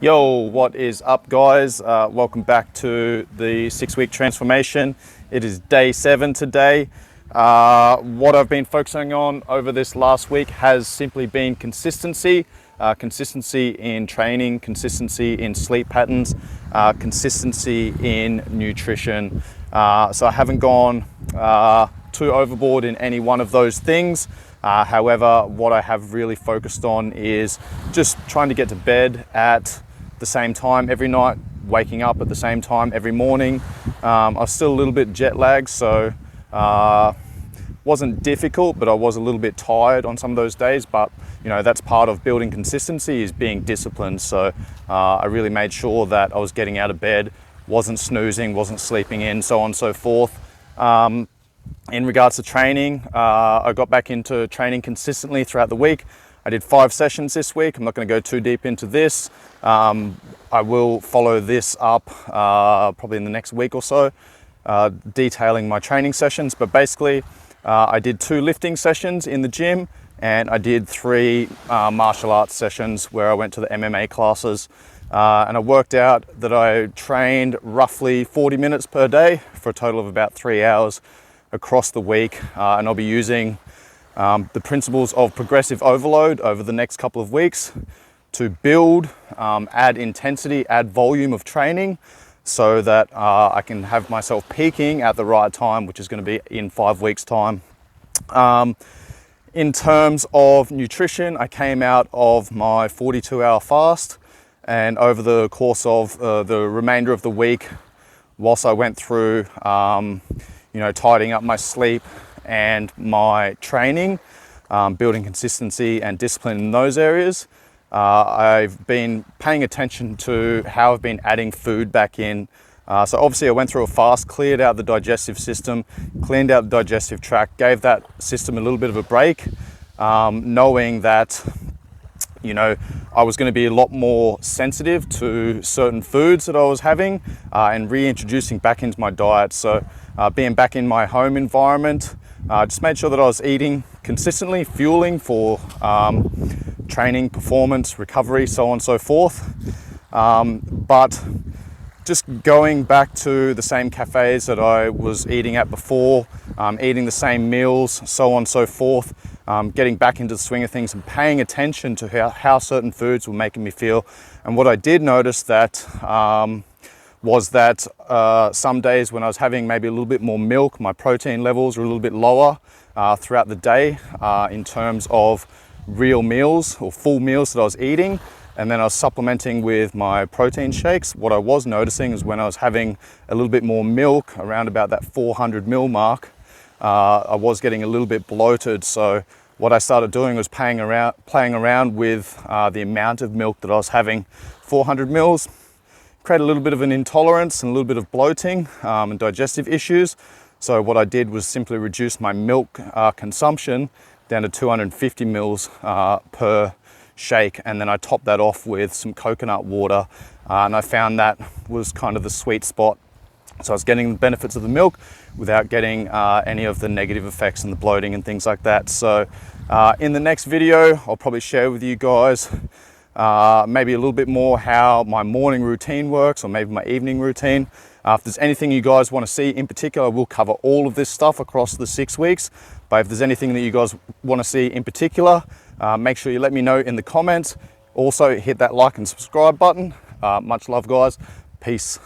Yo, what is up, guys? Welcome back to the 6-week transformation. It is day 7 today. What I've been focusing on over this last week has simply been consistency. Consistency in training, consistency in sleep patterns, consistency in nutrition. So I haven't gone too overboard in any one of those things. However, what I have really focused on is just trying to get to bed at the same time every night, waking up at the same time every morning. I was still a little bit jet lagged, so wasn't difficult, but I was a little bit tired on some of those days. But you know, that's part of building consistency, is being disciplined. So I really made sure that I was getting out of bed, wasn't snoozing, wasn't sleeping in, so on and so forth. In regards to training, I got back into training consistently throughout the week. I did 5 sessions this week. I'm not going to go too deep into this. I will follow this up probably in the next week or so, detailing my training sessions. But basically, I did 2 lifting sessions in the gym, and I did 3 martial arts sessions where I went to the MMA classes. And I worked out that I trained roughly 40 minutes per day for a total of about 3 hours across the week. And I'll be using the principles of progressive overload over the next couple of weeks to build, add intensity, add volume of training, so that I can have myself peaking at the right time, which is going to be in 5 weeks' time. In terms of nutrition, I came out of my 42-hour fast, and over the course of the remainder of the week, whilst I went through tidying up my sleep and my training, building consistency and discipline in those areas, I've been paying attention to how I've been adding food back in. So obviously I went through a fast, cleared out the digestive system, cleaned out the digestive tract, gave that system a little bit of a break, knowing that I was going to be a lot more sensitive to certain foods that I was having, and reintroducing back into my diet. So being back in my home environment, just made sure that I was eating consistently, fueling for training, performance, recovery, so on and so forth. But just going back to the same cafes that I was eating at before, eating the same meals, so on and so forth, getting back into the swing of things and paying attention to how certain foods were making me feel. And what I did notice that was that some days when I was having maybe a little bit more milk, my protein levels were a little bit lower throughout the day in terms of real meals or full meals that I was eating. And then I was supplementing with my protein shakes. What I was noticing is when I was having a little bit more milk, around about that 400 ml mark, I was getting a little bit bloated. So what I started doing was playing around with the amount of milk that I was having. 400 mils, create a little bit of an intolerance and a little bit of bloating and digestive issues. So what I did was simply reduce my milk consumption down to 250 mils per shake, and then I topped that off with some coconut water, and I found that was kind of the sweet spot. So I was getting the benefits of the milk without getting any of the negative effects and the bloating and things like that. So in the next video, I'll probably share with you guys maybe a little bit more how my morning routine works, or maybe my evening routine. If there's anything you guys want to see in particular, we'll cover all of this stuff across the 6 weeks. But if there's anything that you guys want to see in particular, make sure you let me know in the comments. Also hit that like and subscribe button. Much love, guys. Peace.